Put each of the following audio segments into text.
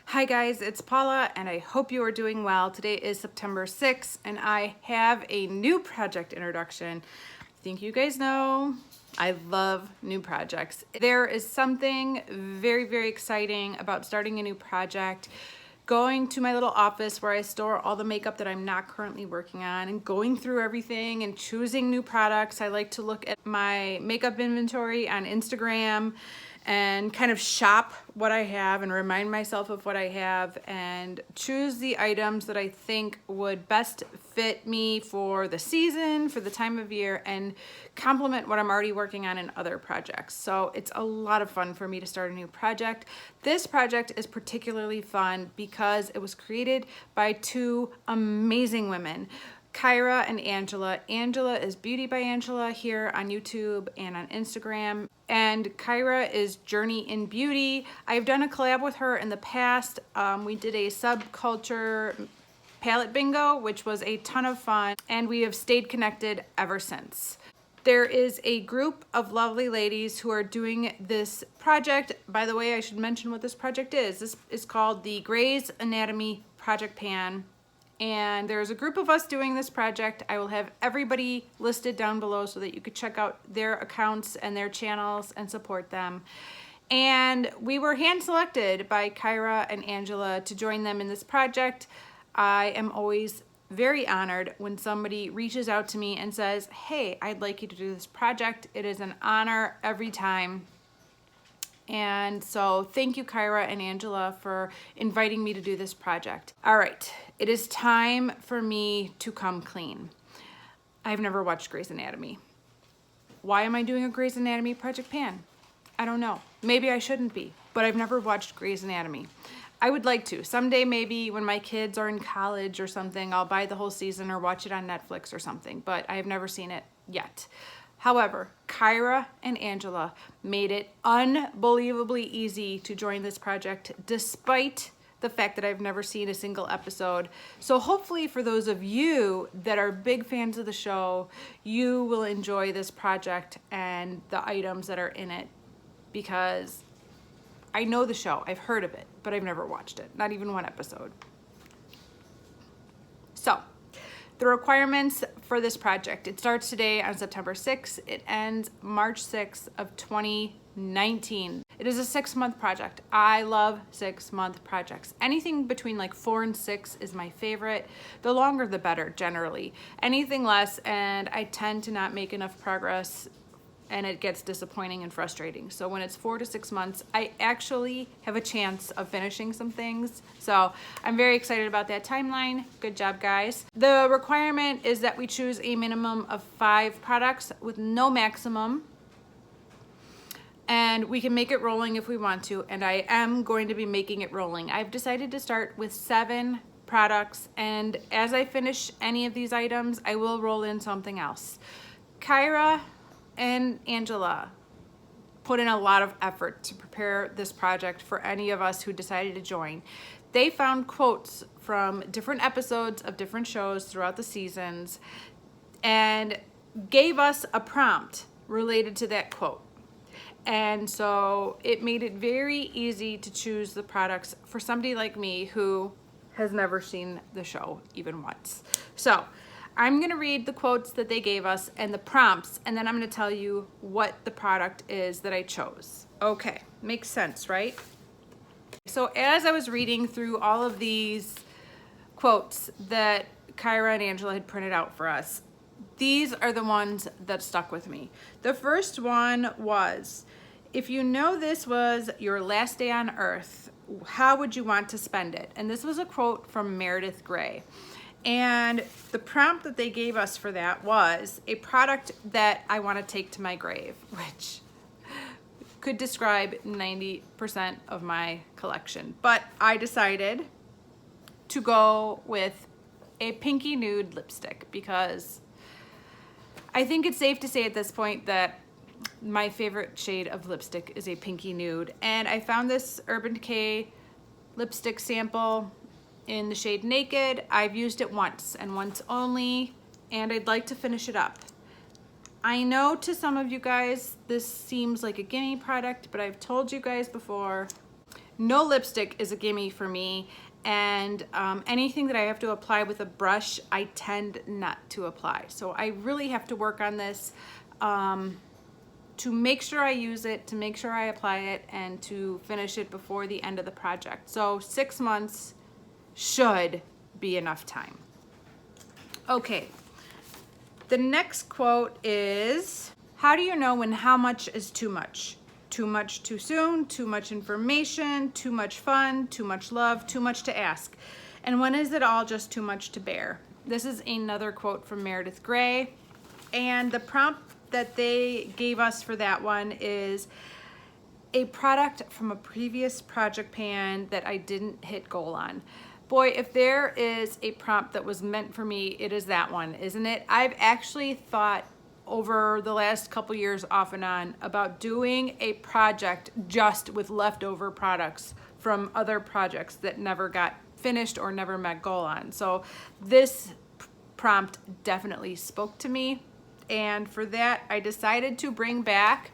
Hi guys, it's Paula and I hope you are doing well. Today is September 6th and I have a new project introduction. I think you guys know I love new projects. There is something very exciting about starting a new project, going to my little office where I store all the makeup that I'm not currently working on and going through everything and choosing new products. I like to look at my makeup inventory on Instagram and kind of shop what I have and remind myself of what I have and choose the items that I think would best fit me for the season, for the time of year, and complement what I'm already working on in other projects. So it's a lot of fun for me to start a new project. This project is particularly fun because it was created by two amazing women, Kyra and Angela. Angela is Beauty by Angela here on YouTube and on Instagram. And Kyra is Journey in Beauty. I've done a collab with her in the past. We did a subculture palette bingo, which was a ton of fun, and we have stayed connected ever since. There is a group of lovely ladies who are doing this project. By the way, I should mention what this project is. This is called the Grey's Anatomy Project Pan. And there's a group of us doing this project. I will have everybody listed down below so that you could check out their accounts and their channels and support them. And we were hand selected by Kyra and Angela to join them in this project. I am always very honored when somebody reaches out to me and says, hey, I'd like you to do this project. It is an honor every time. And so thank you, Kyra and Angela, for inviting me to do this project. All right, it is time for me to come clean. I've never watched Grey's Anatomy. Why am I doing a Grey's Anatomy Project Pan? I don't know. Maybe I shouldn't be, but I've never watched Grey's Anatomy. I would like to. Someday maybe when my kids are in college or something, I'll buy the whole season or watch it on Netflix or something, but I have never seen it yet. However, Kyra and Angela made it unbelievably easy to join this project despite the fact that I've never seen a single episode. So hopefully for those of you that are big fans of the show, you will enjoy this project and the items that are in it, because I know the show, I've heard of it, but I've never watched it, not even one episode. So, the requirements for this project: it starts today on September 6th. It ends March 6th of 2019. It is a 6-month project. I love 6-month projects. Anything between like 4 and 6 is my favorite. The longer the better, generally. Anything less, and I tend to not make enough progress, and it gets disappointing and frustrating. So when it's 4 to 6 months, I actually have a chance of finishing some things. So I'm very excited about that timeline. Good job, guys. The requirement is that we choose a minimum of 5 products with no maximum. And we can make it rolling if we want to, and I am going to be making it rolling. I've decided to start with 7 products, and as I finish any of these items, I will roll in something else. Kyra and Angela put in a lot of effort to prepare this project for any of us who decided to join. They found quotes from different episodes of different shows throughout the seasons and gave us a prompt related to that quote. And so it made it very easy to choose the products for somebody like me who has never seen the show even once. So I'm gonna read the quotes that they gave us and the prompts, and then I'm gonna tell you what the product is that I chose. Okay, makes sense, right? So as I was reading through all of these quotes that Kyra and Angela had printed out for us, these are the ones that stuck with me. The first one was, if you know this was your last day on earth, how would you want to spend it? And this was a quote from Meredith Grey. And the prompt that they gave us for that was a product that I want to take to my grave, which could describe 90% of my collection. But I decided to go with a pinky nude lipstick because I think it's safe to say at this point that my favorite shade of lipstick is a pinky nude. And I found this Urban Decay lipstick sample in the shade Naked. I've used it once and once only, and I'd like to finish it up. I know to some of you guys this seems like a gimme product, but I've told you guys before, No lipstick is a gimme for me, and anything that I have to apply with a brush, I tend not to apply. So I really have to work on this to make sure I use it, to make sure I apply it, and to finish it before the end of the project. So 6 months should be enough time. Okay, the next quote is, how do you know when how much is too much? Too much too soon, too much information, too much fun, too much love, too much to ask. And when is it all just too much to bear? This is another quote from Meredith Grey. And the prompt that they gave us for that one is a product from a previous project pan that I didn't hit goal on. Boy, if there is a prompt that was meant for me, it is that one, isn't it? I've actually thought over the last couple years off and on about doing a project just with leftover products from other projects that never got finished or never met goal on. So this prompt definitely spoke to me, and for that I decided to bring back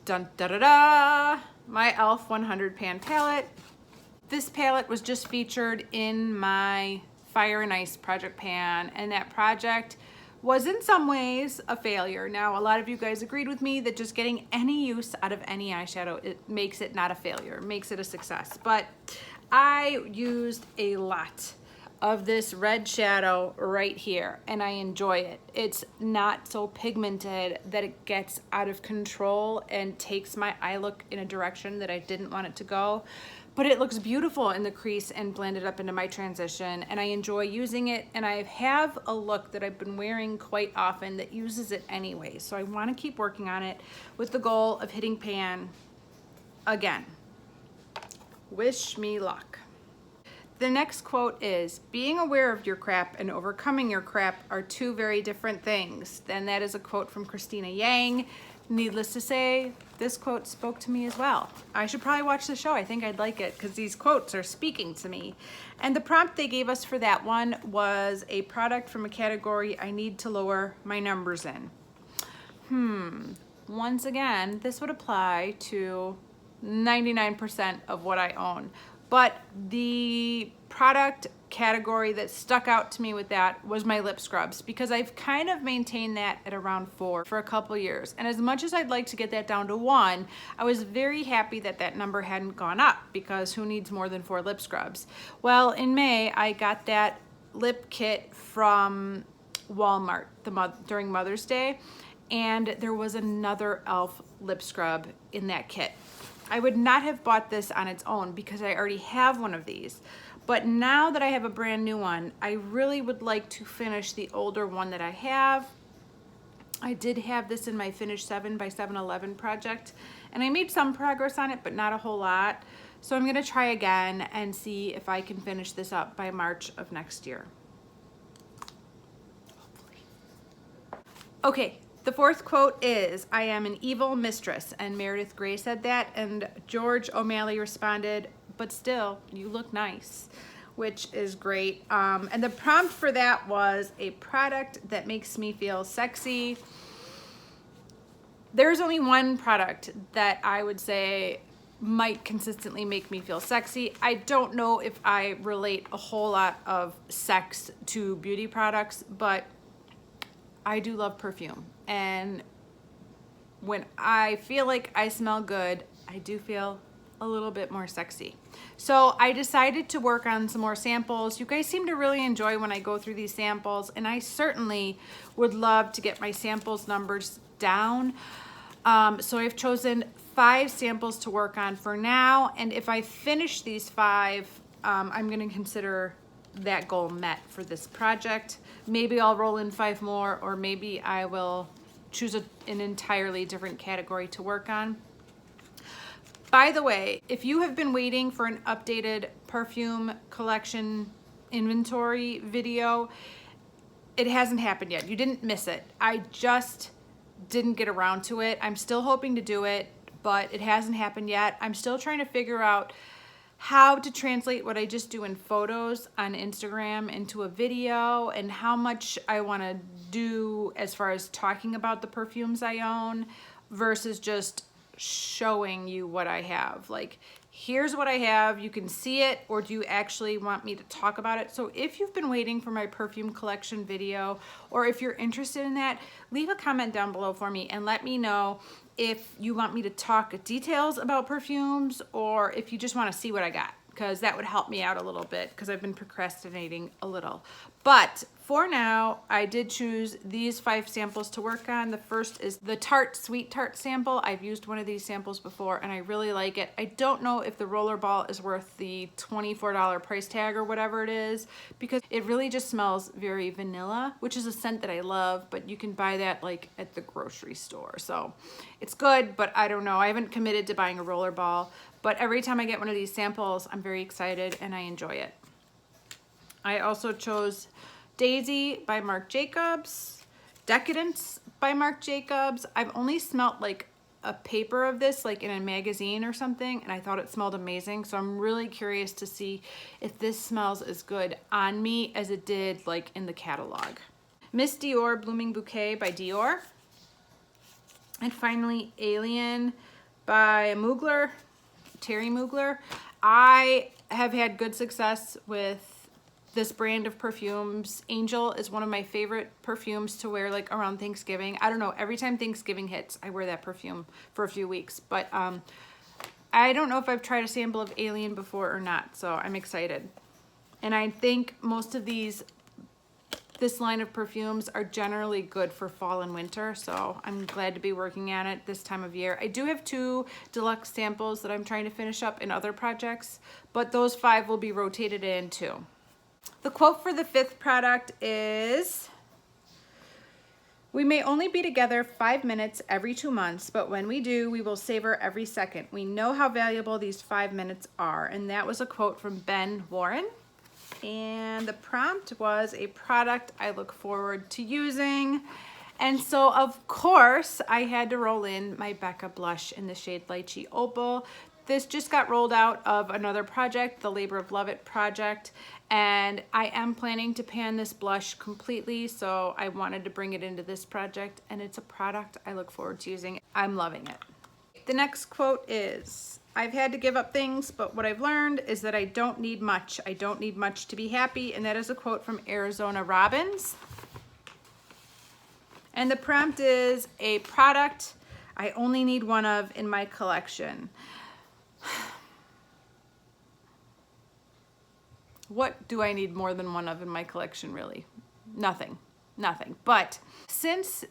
dun da da da my e.l.f. 100 pan palette. This palette was just featured in my Fire and Ice project pan, and that project was in some ways a failure. Now, a lot of you guys agreed with me that just getting any use out of any eyeshadow, it makes it not a failure, makes it a success. But I used a lot of this red shadow right here, and I enjoy it. It's not so pigmented that it gets out of control and takes my eye look in a direction that I didn't want it to go. But it looks beautiful in the crease and blended up into my transition, and I enjoy using it, and I have a look that I've been wearing quite often that uses it anyway. So I want to keep working on it with the goal of hitting pan again. Wish me luck. The next quote is, being aware of your crap and overcoming your crap are two very different things. And that is a quote from Christina Yang. Needless to say, this quote spoke to me as well. I should probably watch the show. I think I'd like it because these quotes are speaking to me. And the prompt they gave us for that one was a product from a category I need to lower my numbers in. Once again, this would apply to 99% of what I own. But the product category that stuck out to me with that was my lip scrubs, because I've kind of maintained that at around 4 for a couple years. And as much as I'd like to get that down to 1, I was very happy that that number hadn't gone up, because who needs more than 4 lip scrubs? Well, in May, I got that lip kit from Walmart during Mother's Day, and there was another e.l.f. lip scrub in that kit. I would not have bought this on its own because I already have one of these. But now that I have a brand new one, I really would like to finish the older one that I have. I did have this in my Finish 7 by 7-Eleven project, and I made some progress on it, but not a whole lot. So I'm gonna try again and see if I can finish this up by March of next year. Hopefully. Okay. The fourth quote is, I am an evil mistress, and Meredith Grey said that, and George O'Malley responded, but still, you look nice, which is great. And the prompt for that was a product that makes me feel sexy. There's only one product that I would say might consistently make me feel sexy. I don't know if I relate a whole lot of sex to beauty products, but I do love perfume. And when I feel like I smell good, I do feel a little bit more sexy. So I decided to work on some more samples. You guys seem to really enjoy when I go through these samples, and I certainly would love to get my samples numbers down. So I've chosen 5 samples to work on for now, and if I finish these 5, I'm gonna consider that goal met for this project. Maybe I'll roll in 5 more, or maybe I will choose an entirely different category to work on. By the way, if you have been waiting for an updated perfume collection inventory video, it hasn't happened yet. You didn't miss it. I just didn't get around to it. I'm still hoping to do it, but it hasn't happened yet. I'm still trying to figure out how to translate what I just do in photos on Instagram into a video, and how much I want to do as far as talking about the perfumes I own versus just showing you what I have. Like, here's what I have, you can see it, or do you actually want me to talk about it? So if you've been waiting for my perfume collection video, or if you're interested in that, leave a comment down below for me and let me know if you want me to talk details about perfumes or if you just want to see what I got, because that would help me out a little bit because I've been procrastinating a little. But for now, I did choose these 5 samples to work on. The first is the Sweet Tart sample. I've used one of these samples before and I really like it. I don't know if the rollerball is worth the $24 price tag or whatever it is, because it really just smells very vanilla, which is a scent that I love, but you can buy that like at the grocery store. So it's good, but I don't know. I haven't committed to buying a rollerball, but every time I get one of these samples, I'm very excited and I enjoy it. I also chose Daisy by Marc Jacobs, Decadence by Marc Jacobs. I've only smelt like a paper of this, like in a magazine or something, and I thought it smelled amazing. So I'm really curious to see if this smells as good on me as it did like in the catalog. Miss Dior Blooming Bouquet by Dior. And finally, Alien by Mugler, Terry Mugler. I have had good success with this brand of perfumes. Angel is one of my favorite perfumes to wear like around Thanksgiving. I don't know, every time Thanksgiving hits, I wear that perfume for a few weeks. But I don't know if I've tried a sample of Alien before or not, so I'm excited. And I think most of this line of perfumes are generally good for fall and winter, so I'm glad to be working on it this time of year. I do have 2 deluxe samples that I'm trying to finish up in other projects, but those 5 will be rotated in too. The quote for the 5th product is, "We may only be together 5 minutes every 2 months, but when we do, we will savor every second. We know how valuable these 5 minutes are." And that was a quote from Ben Warren. And the prompt was a product I look forward to using. And so, of course, I had to roll in my Becca blush in the shade Lychee Opal. This just got rolled out of another project, the Labor of Love It project, and I am planning to pan this blush completely, so I wanted to bring it into this project, and it's a product I look forward to using. I'm loving it. The next quote is, "I've had to give up things, but what I've learned is that I don't need much. I don't need much to be happy," and that is a quote from Arizona Robbins. And the prompt is, a product I only need one of in my collection. What do I need more than one of in my collection, really? Nothing. But since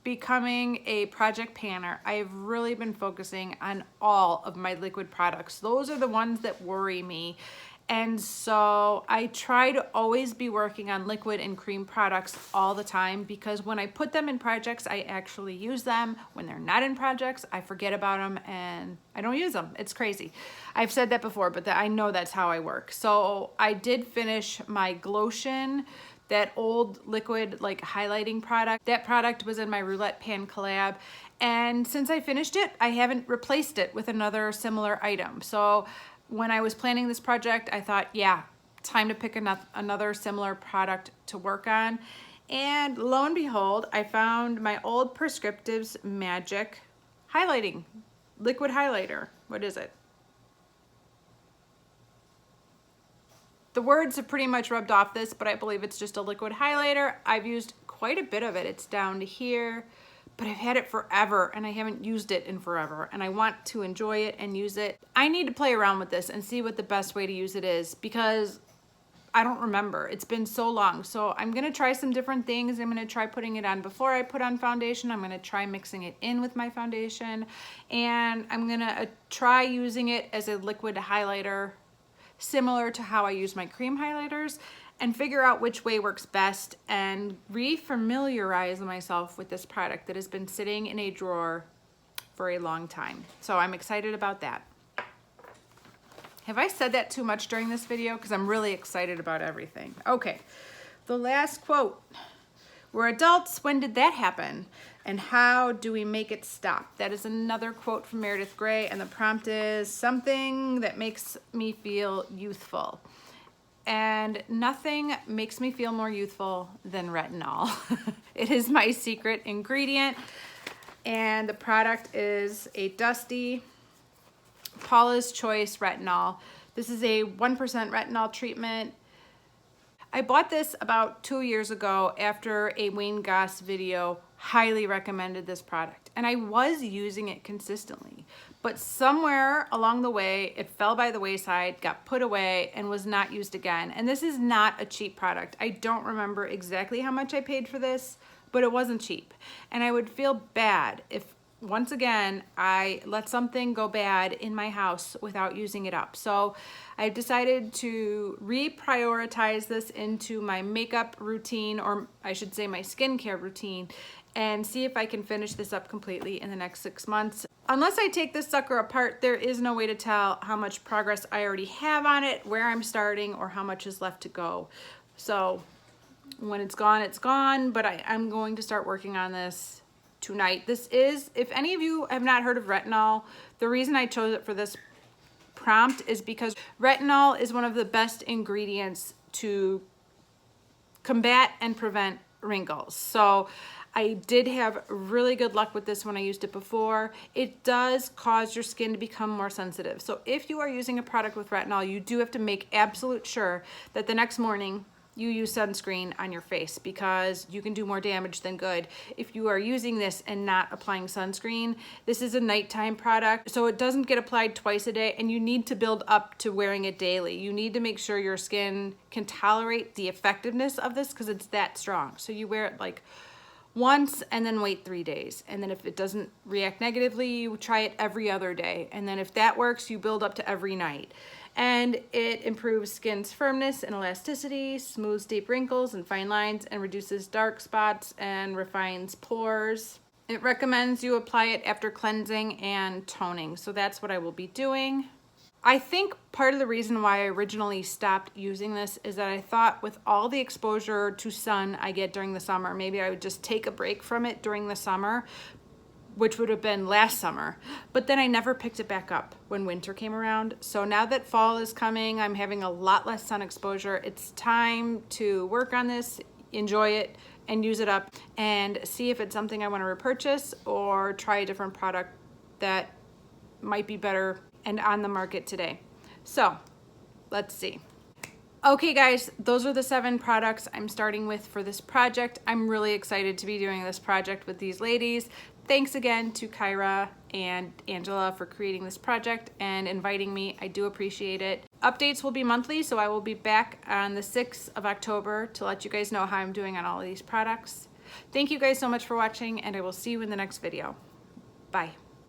becoming a project panner, I've really been focusing on all of my liquid products. Those are the ones that worry me. And so I try to always be working on liquid and cream products all the time, because when I put them in projects, I actually use them. When they're not in projects, I forget about them and I don't use them. It's crazy. I've said that before, but I know that's how I work. So I did finish my Glotion, that old liquid like highlighting product. That product was in my Roulette Pan collab. And since I finished it, I haven't replaced it with another similar item. So when I was planning this project, I thought, yeah, time to pick another similar product to work on. And lo and behold, I found my old Prescriptives Magic highlighting, liquid highlighter. What is it? The words have pretty much rubbed off this, but I believe it's just a liquid highlighter. I've used quite a bit of it. It's down to here, but I've had it forever and I haven't used it in forever, and I want to enjoy it and use it. I need to play around with this and see what the best way to use it is, because I don't remember. It's been so long. So I'm gonna try some different things. I'm gonna try putting it on before I put on foundation. I'm gonna try mixing it in with my foundation, and I'm gonna try using it as a liquid highlighter, similar to how I use my cream highlighters, and figure out which way works best and re-familiarize myself with this product that has been sitting in a drawer for a long time. So I'm excited about that. Have I said that too much during this video? Because I'm really excited about everything. Okay, the last quote. "We're adults, when did that happen? And how do we make it stop?" That is another quote from Meredith Grey, and the prompt is, "Something that makes me feel youthful." And nothing makes me feel more youthful than retinol. It is my secret ingredient, and the product is a dusty Paula's Choice Retinol. This is a 1% retinol treatment. I bought this about 2 years ago after a Wayne Goss video highly recommended this product. And I was using it consistently. But somewhere along the way, it fell by the wayside, got put away, and was not used again. And this is not a cheap product. I don't remember exactly how much I paid for this, but it wasn't cheap. And I would feel bad if, once again, I let something go bad in my house without using it up. So I've decided to reprioritize this into my makeup routine, or I should say my skincare routine, and see if I can finish this up completely in the next 6 months. Unless I take this sucker apart, there is no way to tell how much progress I already have on it, where I'm starting, or how much is left to go. So when it's gone, but I'm going to start working on this tonight. This is, if any of you have not heard of retinol, the reason I chose it for this prompt is because retinol is one of the best ingredients to combat and prevent wrinkles. So I did have really good luck with this when I used it before. It does cause your skin to become more sensitive. So if you are using a product with retinol, you do have to make absolute sure that the next morning you use sunscreen on your face, because you can do more damage than good if you are using this and not applying sunscreen. This is a nighttime product, so it doesn't get applied twice a day, and you need to build up to wearing it daily. You need to make sure your skin can tolerate the effectiveness of this because it's that strong. So you wear it like once and then wait 3 days. And then if it doesn't react negatively, you try it every other day. And then if that works, you build up to every night. And it improves skin's firmness and elasticity, smooths deep wrinkles and fine lines, and reduces dark spots and refines pores. It recommends you apply it after cleansing and toning. So that's what I will be doing. I think part of the reason why I originally stopped using this is that I thought with all the exposure to sun I get during the summer, maybe I would just take a break from it during the summer, which would have been last summer. But then I never picked it back up when winter came around. So now that fall is coming, I'm having a lot less sun exposure. It's time to work on this, enjoy it, and use it up, and see if it's something I want to repurchase or try a different product that might be better and on the market today. So let's see. Okay guys, those are the 7 products I'm starting with for this project. I'm really excited to be doing this project with these ladies. Thanks again to Kyra and Angela for creating this project and inviting me. I do appreciate it. Updates will be monthly, so I will be back on the 6th of October to let you guys know how I'm doing on all of these products. Thank you guys so much for watching, and I will see you in the next video. Bye.